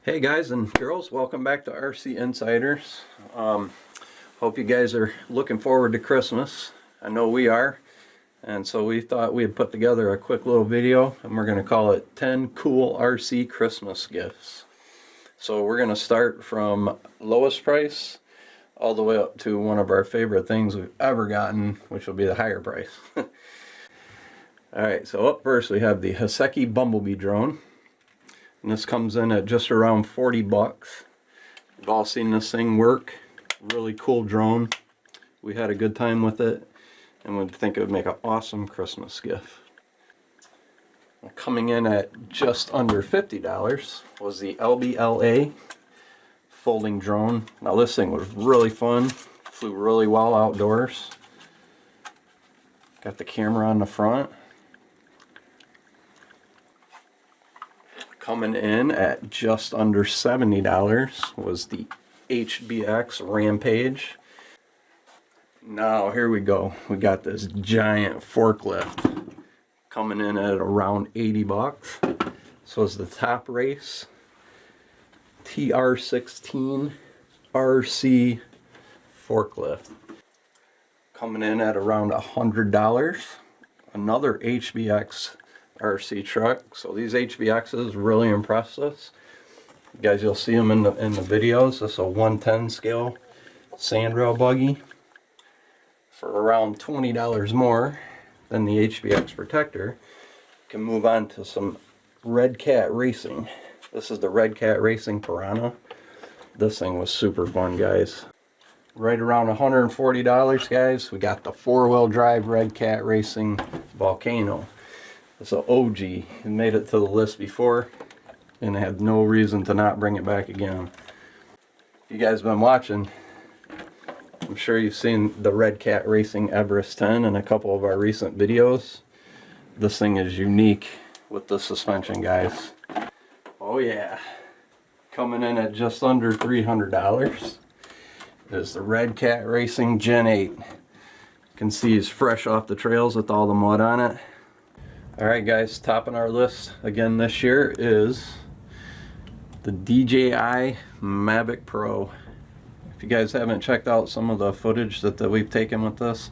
Hey guys and girls, welcome back to RC Insiders. Hope you guys are looking forward to Christmas. I know we are. And so we thought we'd put together a quick little video, and we're going to call it 10 Cool RC Christmas Gifts. So we're going to start from lowest price all the way up to one of our favorite things we've ever gotten, which will be the higher price. Alright, so up first we have the Haseki Bumblebee drone. And this comes in at just around 40 bucks. You've all seen this thing work. Really cool drone. We had a good time with it, and we think it would make an awesome Christmas gift. Coming in at just under $50 was the LBLA folding drone. Now this thing was really fun. Flew really well outdoors. Got the camera on the front. Coming in at just under $70 was the HBX Rampage. Now here we go. We got this giant forklift coming in at around 80 bucks. So it's the Top Race TR16 RC forklift. Coming in at around $100. Another HBX RC truck. So these HBXs really impressed us. You guys, you'll see them in the videos. This is a 110 scale sandrail buggy for around $20 more than the HBX Protector. You can move on to some Red Cat Racing. This is the Red Cat Racing Piranha. This thing was super fun, guys. Right around $140, guys, we got the 4-wheel drive Red Cat Racing Volcano. It's an OG. It made it to the list before, and I had no reason to not bring it back again. You guys been watching, I'm sure you've seen the Red Cat Racing Everest 10 in a couple of our recent videos. This thing is unique with the suspension, guys. Oh yeah. Coming in at just under $300 is the Red Cat Racing Gen 8. You can see it's fresh off the trails with all the mud on it. Alright guys, topping our list again this year is the DJI Mavic Pro. If you guys haven't checked out some of the footage that we've taken with this,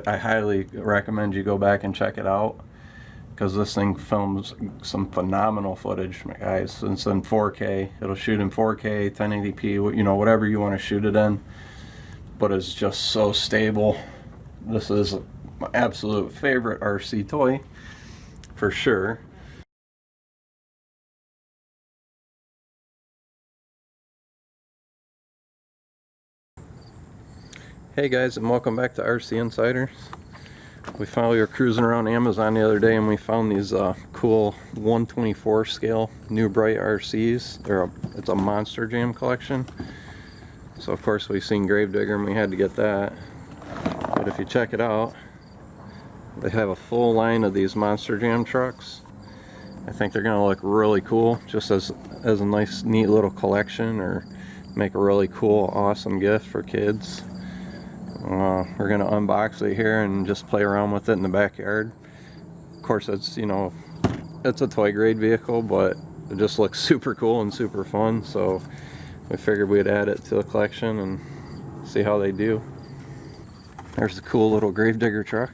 I highly recommend you go back and check it out, because this thing films some phenomenal footage, guys. It's in 4K. It'll shoot in 4K, 1080p, you know, whatever you want to shoot it in. But it's just so stable. This is my absolute favorite RC toy, for sure. Hey guys, and welcome back to RC Insiders. We finally were cruising around Amazon the other day, and we found these cool 124 scale New Bright RCs. It's a Monster Jam collection. So of course we've seen Gravedigger and we had to get that. But if you check it out, they have a full line of these Monster Jam trucks. I think they're gonna look really cool, just as a nice, neat little collection, or make a really cool, awesome gift for kids. We're gonna unbox it here and just play around with it in the backyard. Of course, it's, you know, it's a toy grade vehicle, but it just looks super cool and super fun. So we figured we'd add it to the collection and see how they do. There's the cool little Gravedigger truck.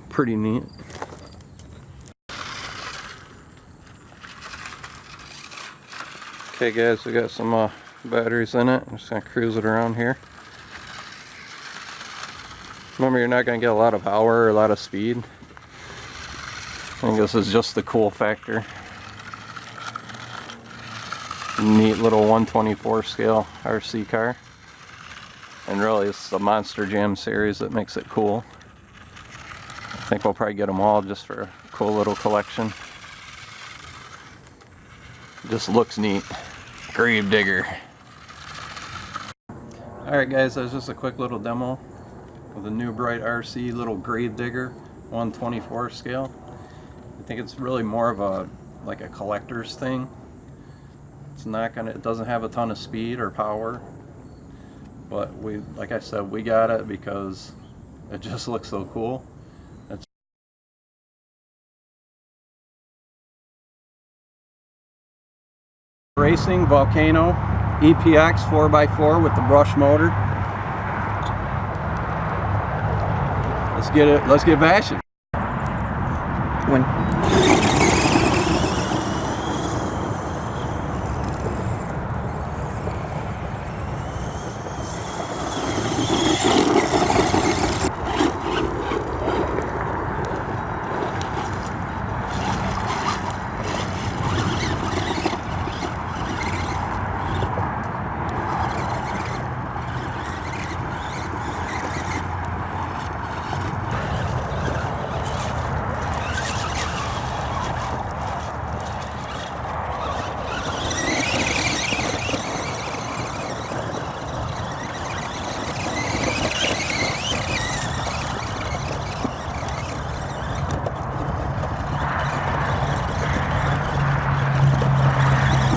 Pretty neat. Okay guys, we got some batteries in it. I'm just going to cruise it around here. Remember, you're not going to get a lot of power or a lot of speed. I think this is just the cool factor. Neat little 124 scale RC car. And really it's the Monster Jam series that makes it cool. I think we'll probably get them all just for a cool little collection. Just looks neat. Gravedigger. Alright guys, that's just a quick little demo of the New Bright RC little Gravedigger 124 scale. I think it's really more of a like a collector's thing. It's not gonna, it doesn't have a ton of speed or power. but like I said, we got it because it just looks so cool. It's Racing Volcano EPX 4x4 with the brush motor. Let's get bashing.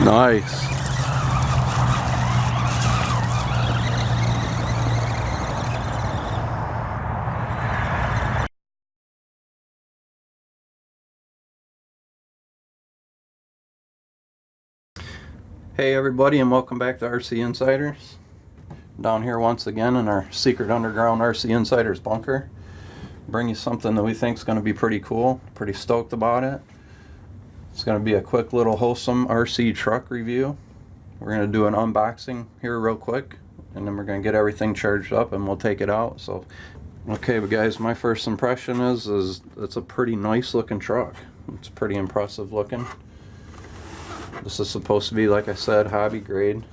Nice. Hey everybody, and welcome back to RC Insiders. Down here once again in our secret underground RC Insiders bunker. Bring you something that we think is going to be pretty cool. Pretty stoked about it. It's going to be a quick little wholesome RC truck review. We're going to do an unboxing here real quick, and then we're going to get everything charged up and we'll take it out. So, okay, but guys, my first impression is it's a pretty nice looking truck. It's pretty impressive looking. This is supposed to be, like I said, hobby grade,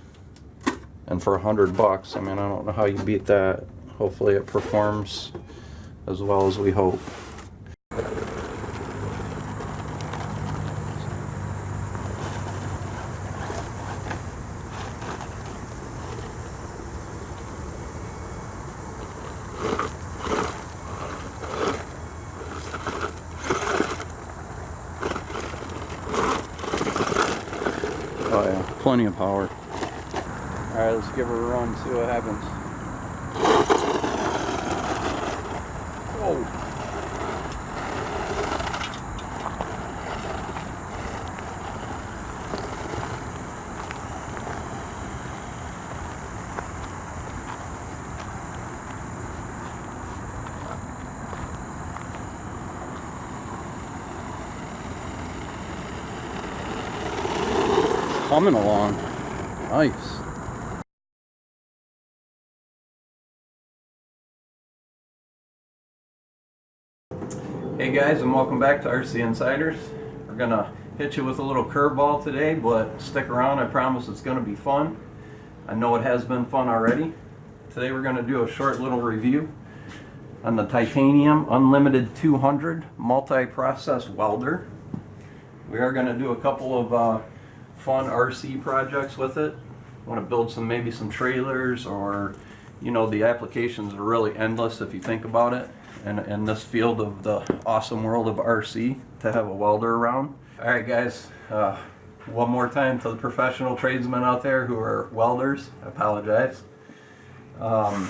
and for $100, I mean, I don't know how you beat that. Hopefully it performs as well as we hope. Oh yeah, plenty of power. Alright, let's give her a run, see what happens. Whoa. Coming along. Nice. Hey guys, and welcome back to RC Insiders. We're gonna hit you with a little curveball today, but stick around, I promise it's gonna be fun. I know it has been fun already. Today we're gonna do a short little review on the Titanium Unlimited 200 multi-process welder. We are gonna do a couple of fun RC projects with it. Want to build maybe some trailers, or you know, the applications are really endless if you think about it, and in this field of the awesome world of RC, to have a welder around. All right guys, one more time to the professional tradesmen out there who are welders, I apologize. I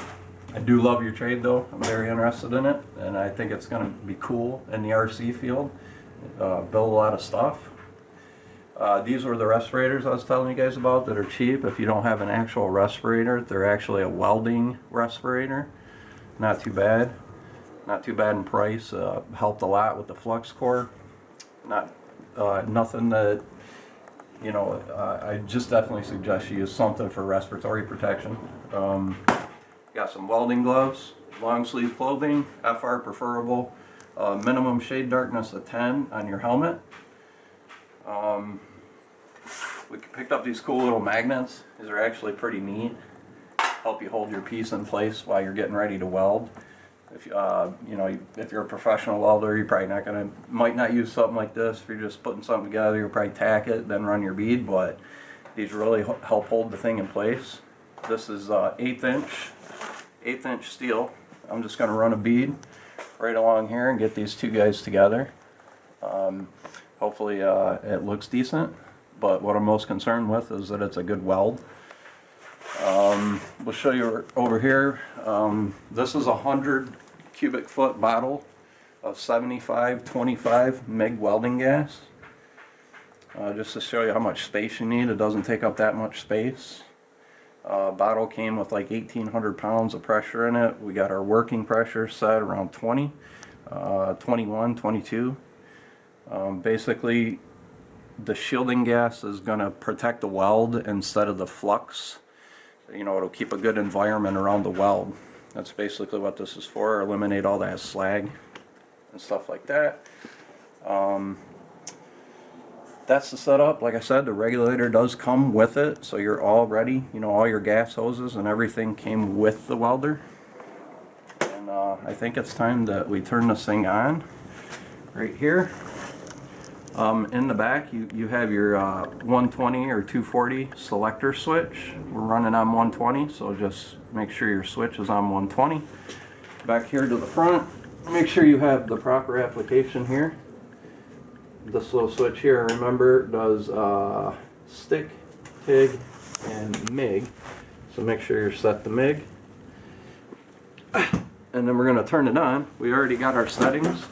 do love your trade though. I'm very interested in it, and I think it's going to be cool in the RC field. Build a lot of stuff. These were the respirators I was telling you guys about that are cheap. If you don't have an actual respirator, they're actually a welding respirator. Not too bad. Not too bad in price. Helped a lot with the flux core. Nothing that, you know, I just definitely suggest you use something for respiratory protection. Got some welding gloves, long sleeve clothing, FR preferable, minimum shade darkness of 10 on your helmet. We picked up these cool little magnets. These are actually pretty neat. Help you hold your piece in place while you're getting ready to weld. If you know, if you're a professional welder, you're probably might not use something like this. If you're just putting something together, you'll probably tack it, then run your bead. But these really help hold the thing in place. This is 1/8 inch steel. I'm just going to run a bead right along here and get these two guys together. Hopefully it looks decent, but what I'm most concerned with is that it's a good weld. We'll show you over here. This is a 100 cubic foot bottle of 7525 MIG welding gas. Just to show you how much space you need. It doesn't take up that much space. Bottle came with like 1,800 pounds of pressure in it. We got our working pressure set around 20, 21, 22. Basically, the shielding gas is going to protect the weld instead of the flux. You know, it'll keep a good environment around the weld. That's basically what this is for. Eliminate all that slag and stuff like that. That's the setup. Like I said, the regulator does come with it, so you're all ready. You know, all your gas hoses and everything came with the welder. And I think it's time that we turn this thing on right here. In the back, you have your 120 or 240 selector switch. We're running on 120, so just make sure your switch is on 120. Back here to the front, make sure you have the proper application here. This little switch here, remember, does stick, TIG, and MIG. So make sure you're set to MIG. And then we're going to turn it on. We already got our settings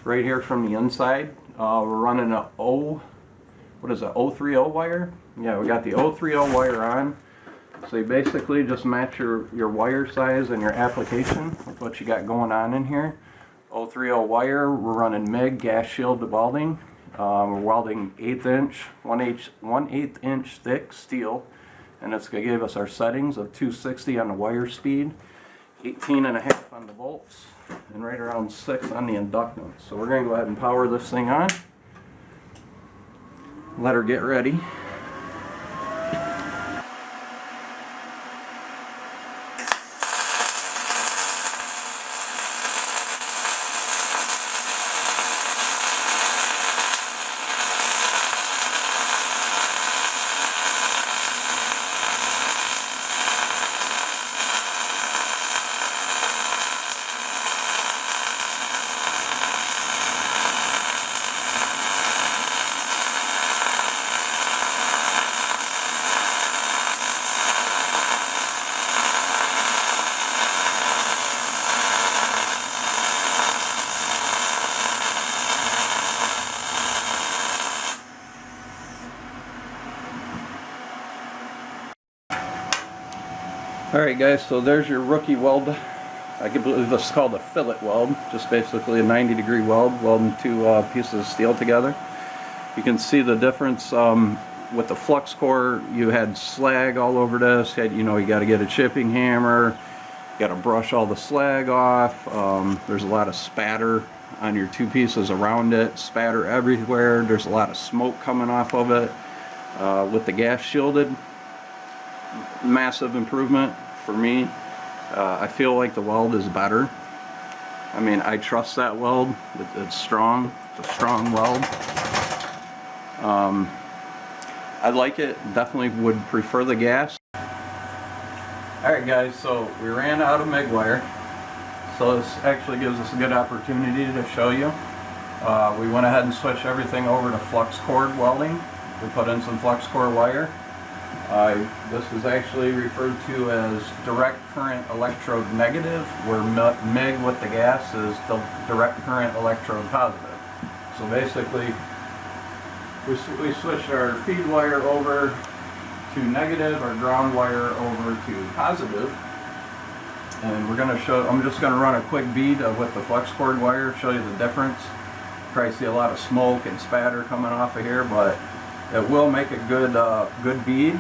right here from the inside. We're running a 030 wire? Yeah, we got the 030 wire on. So you basically just match your wire size and your application with what you got going on in here. 030 wire, we're running MIG, gas shielded welding. We're welding 1/8 inch thick steel, and it's going to give us our settings of 260 on the wire speed, 18.5 on the volts, and right around 6 on the inductance. So we're going to go ahead and power this thing on. Let her get ready. Alright guys, so there's your rookie weld. I believe this is called a fillet weld. Just basically a 90-degree weld, welding two pieces of steel together. You can see the difference with the flux core. You had slag all over this. You got to get a chipping hammer. You got to brush all the slag off. There's a lot of spatter on your two pieces around it. Spatter everywhere. There's a lot of smoke coming off of it. With the gas shielded, massive improvement for me. I feel like the weld is better. I mean, I trust that weld. It's strong. It's a strong weld. I like it. Definitely would prefer the gas. Alright guys, so we ran out of MIG wire. So this actually gives us a good opportunity to show you. We went ahead and switched everything over to flux cord welding. We put in some flux core wire. This is actually referred to as direct current electrode negative, where MIG with the gas is the direct current electrode positive. So basically, we switched our feed wire over to negative, our ground wire over to positive. And we're going to show, I'm just going to run a quick bead with the flux cord wire, show you the difference. Probably see a lot of smoke and spatter coming off of here, but it will make a good bead.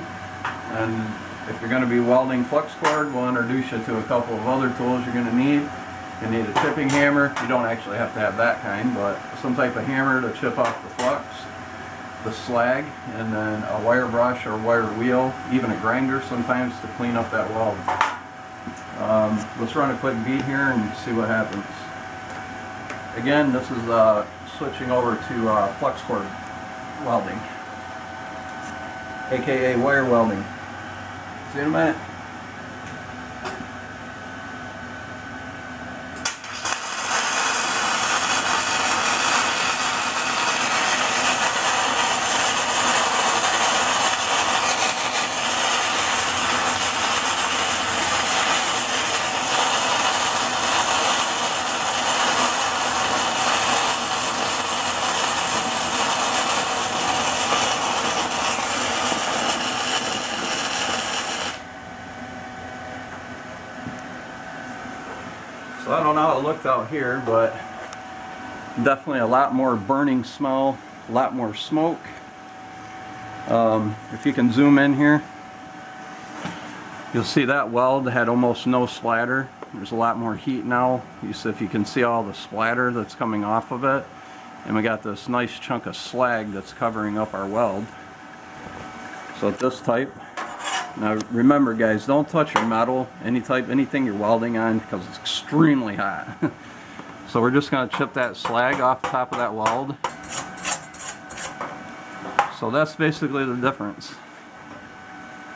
And if you're going to be welding flux cord, we'll introduce you to a couple of other tools you're going to need. You need a chipping hammer. You don't actually have to have that kind, but some type of hammer to chip off the flux, the slag, and then a wire brush or wire wheel, even a grinder sometimes to clean up that weld. Let's run a quick bead here and see what happens. Again, this is switching over to flux cord welding, aka wire welding. See you in a minute. how it looked out here, but definitely a lot more burning smell, a lot more smoke. If you can zoom in here, you'll see that weld had almost no splatter. There's a lot more heat now. You see, if you can see all the splatter that's coming off of it. And we got this nice chunk of slag that's covering up our weld. So at this type, now remember guys, don't touch your metal, anything you're welding on, because it's extremely hot. So we're just going to chip that slag off the top of that weld. So that's basically the difference.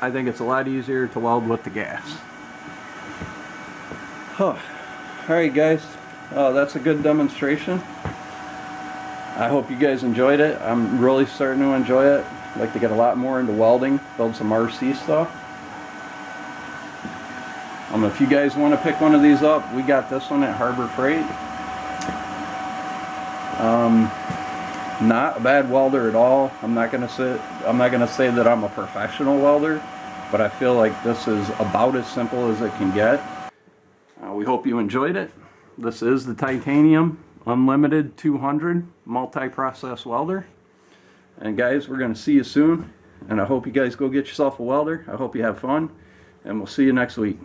I think it's a lot easier to weld with the gas. Alright guys, that's a good demonstration. I hope you guys enjoyed it. I'm really starting to enjoy it. I'd like to get a lot more into welding, build some RC stuff. If you guys want to pick one of these up, we got this one at Harbor Freight. Not a bad welder at all. I'm not gonna say that I'm a professional welder, but I feel like this is about as simple as it can get. We hope you enjoyed it. This is the Titanium Unlimited 200 multi-process welder. And guys, we're gonna see you soon, and I hope you guys go get yourself a welder. I hope you have fun, and we'll see you next week.